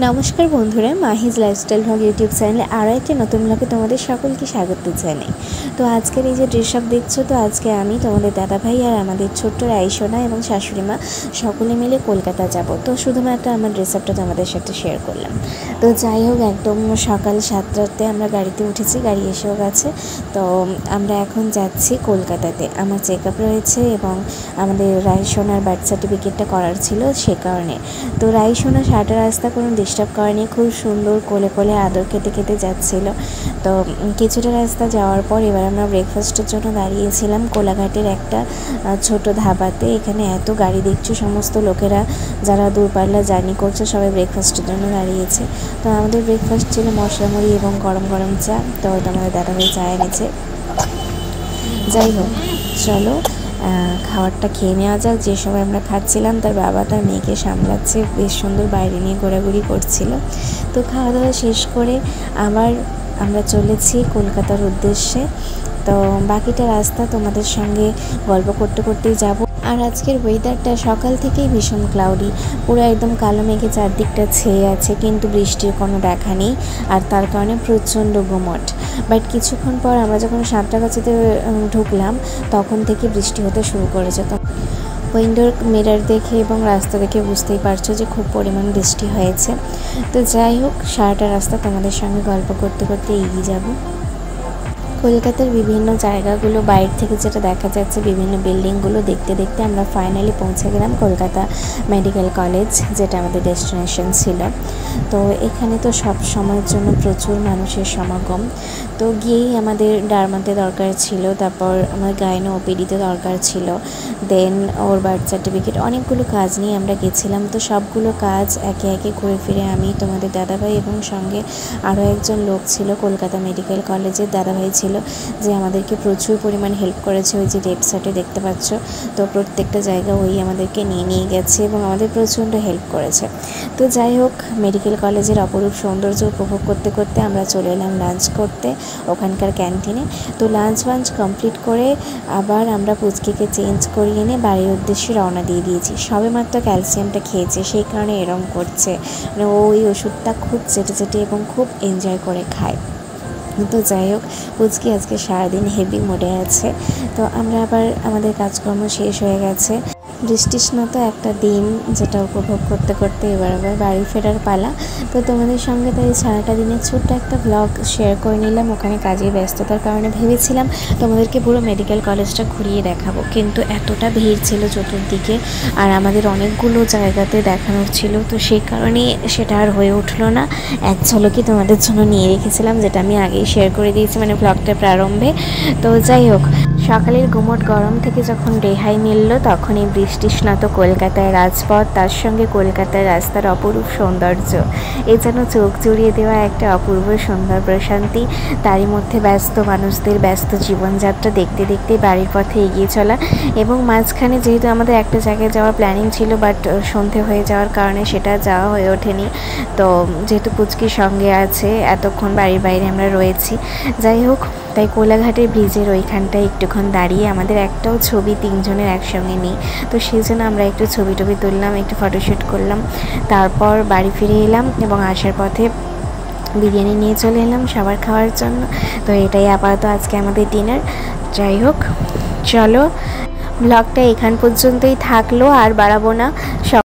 নমস্কার বন্ধুরা, মাহিজ lifestyle blog YouTube চ্যানেলে আরও একটি নতুন ব্লগে তোমাদের সকলকে স্বাগত জানাই। তো আজকের এই যে ড্রেস আপ দেখছো, তো আজকে আমি তোমাদের দাদাভাই আর আমাদের ছোট্ট রাইসোনা এবং শাশুড়ি মা সকলে মিলে কলকাতা যাব। তো শুধুমাত্র আমার ড্রেস আপটা তোমাদের সাথে শেয়ার করলাম। তো যাই হোক, একদম সকাল 7টাতে আমরা গাড়িতে উঠেছি, গাড়ি এসেও গেছে। তো আমরা এখন যাচ্ছি কলকাতাতে। আমার চেক আপ রয়েছে এবং আমাদের রাইসোনার বার্থ সার্টিফিকেটটা করার ছিল, সে কারণে। তো রাইসোনা সারাটা রাস্তা কোনো ডিস্টার্ব করেনি, খুব সুন্দর কোলে কোলে আদর খেতে খেতে যাচ্ছিল। তো কিছুটা রাস্তা যাওয়ার পর এবার আমরা ব্রেকফাস্টের জন্য দাঁড়িয়েছিলাম কোলাঘাটের একটা ছোট ধাবাতে। এখানে এত গাড়ি দেখছো, সমস্ত লোকেরা যারা দূরপাল্লা জার্নি করছে সবাই ব্রেকফাস্টের জন্য দাঁড়িয়েছে। তো আমাদের ব্রেকফাস্ট ছিল মশলা মুড়ি এবং গরম গরম চা। তো আমাদের দাদাভাই চা এনেছে। যাই হোক, চলো খাবারটা খেয়ে নেওয়া যাক। যে সময় আমরা খাচ্ছিলাম তার বাবা তার মেয়েকে সামলাচ্ছে, বেশ সুন্দর বাইরে নিয়ে ঘোরাঘুরি করছিল। তো খাওয়া দাওয়া শেষ করে আবার আমরা চলেছি কলকাতার উদ্দেশ্যে। তো বাকিটা রাস্তা তোমাদের সঙ্গে গল্প করতে করতেই যাব। আর আজকের ওয়েদারটা সকাল থেকেই ভীষণ ক্লাউডি, পুরো একদম কালো মেঘে চারদিকটা ছেয়ে আছে, কিন্তু বৃষ্টির কোনো দেখা নেই। আর তার কারণে প্রচণ্ড গুমট। বাট কিছুক্ষণ পর আমরা যখন সাঁতরাগাছিতে ঢুকলাম তখন থেকে বৃষ্টি হতে শুরু করেছে। তো উইন্ডোর মিরর দেখে এবং রাস্তা দেখে বুঝতেই পারছো যে খুব পরিমাণ বৃষ্টি হয়েছে। তো যাই হোক, সারাটা রাস্তা তোমাদের সঙ্গে গল্প করতে করতে এগিয়ে যাব। কলকাতার বিভিন্ন জায়গাগুলো বাইরে থেকে যেটা দেখা যাচ্ছে, বিভিন্ন বিল্ডিংগুলো দেখতে দেখতে আমরা ফাইনালি পৌঁছে গেলাম কলকাতা মেডিকেল কলেজ, যেটা আমাদের ডেস্টিনেশন ছিল। তো এখানে তো সব সময়ের জন্য প্রচুর মানুষের সমাগম। তো গিয়েই আমাদের ডার্মাতে দরকার ছিল, তারপর আমার গাইনো ওপিডিতে দরকার ছিল, দেন ওর বার্থ সার্টিফিকেট, অনেকগুলো কাজ নিয়ে আমরা গেছিলাম। তো সবগুলো কাজ একে একে ঘুরে ফিরে আমি, তোমাদের দাদাভাই এবং সঙ্গে আরও একজন লোক ছিল কলকাতা মেডিকেল কলেজের দাদাভাই ছিল, যে আমাদেরকে প্রচুর পরিমাণ হেল্প করেছে। ওই যে লেফট সাইডে দেখতে পাচ্ছ, তো প্রত্যেকটা জায়গা ওই আমাদেরকে নিয়ে গেছে এবং আমাদের প্রচণ্ড হেল্প করেছে। তো যাই হোক, মেডিকেল কলেজের অপরূপ সৌন্দর্য উপভোগ করতে করতে আমরা চলে এলাম লাঞ্চ করতে ওখানকার ক্যান্টিনে। তো লাঞ্চ কমপ্লিট করে আবার আমরা পুচকিকে চেঞ্জ করিয়ে এনে বাড়ির উদ্দেশ্যে রওনা দিয়ে দিয়েছি। সবে মাত্র ক্যালসিয়ামটা খেয়েছে, সেই কারণে এরম করছে, মানে ওই ওষুধটা খুব চেটে এবং খুব এনজয় করে খায়। তো যাই হোক, পুচকি আজকে সারাদিন হেভি মোডে আছে। তো আমরা আবার আমাদের কাজকর্ম শেষ হয়ে গেছে, বৃষ্টিস্নাত একটা দিন যেটা উপভোগ করতে করতে এবার আবার বাড়ি ফেরার পালা। তো তোমাদের সঙ্গে তাই সারাটা দিনের ছোট্ট একটা ব্লগ শেয়ার করে নিলাম। ওখানে কাজের ব্যস্ততার কারণে ভেবেছিলাম তোমাদেরকে পুরো মেডিকেল কলেজটা ঘুরিয়ে দেখাবো, কিন্তু এতটা ভিড় ছিল চতুর্দিকে আর আমাদের অনেকগুলো জায়গাতে দেখানোর ছিল, তো সেই কারণে সেটা আর হয়ে উঠলো না। এক ঝলকই তোমাদের জন্য নিয়ে রেখেছিলাম, যেটা আমি আগেই শেয়ার করে দিয়েছি, মানে ব্লগটার প্রারম্ভে। তো যাই হোক, সকালের গুমট গরম থেকে যখন রেহাই মিলল, তখন এই বৃষ্টিস্নাত কলকাতায় রাজপথ, তার সঙ্গে কলকাতার রাস্তার অপরূপ সৌন্দর্য, এ যেন চোখ জুড়িয়ে দেওয়া একটা অপূর্ব সুন্দর প্রশান্তি। তারই মধ্যে ব্যস্ত মানুষদের ব্যস্ত জীবনযাত্রা দেখতে দেখতে বাড়ির পথে এগিয়ে চলা। এবং মাঝখানে যেহেতু আমাদের একটা জায়গায় যাওয়ার প্ল্যানিং ছিল, বাট সন্ধে হয়ে যাওয়ার কারণে সেটা যাওয়া হয়ে ওঠেনি। তো যেহেতু পুচকির সঙ্গে আছে, এতক্ষণ বাড়ির বাইরে আমরা রয়েছি। যাই হোক, তাই কোলাঘাটের ব্রিজের ওইখানটায় একটুক্ষণ দাঁড়িয়ে আমাদের একটাও ছবি তিনজনের একসঙ্গে নেই, তো সেই জন্য আমরা একটু ছবি তুললাম, একটু ফটোশ্যুট করলাম। তারপর বাড়ি ফিরে এলাম এবং আসার পথে বিরিয়ানি নিয়ে চলে এলাম সবার খাওয়ার জন্য। তো এটাই আপাতত আজকে আমাদের ডিনার। যাই হোক, চলো ব্লগটা এখান পর্যন্তই থাকলো, আর বাড়াবো না।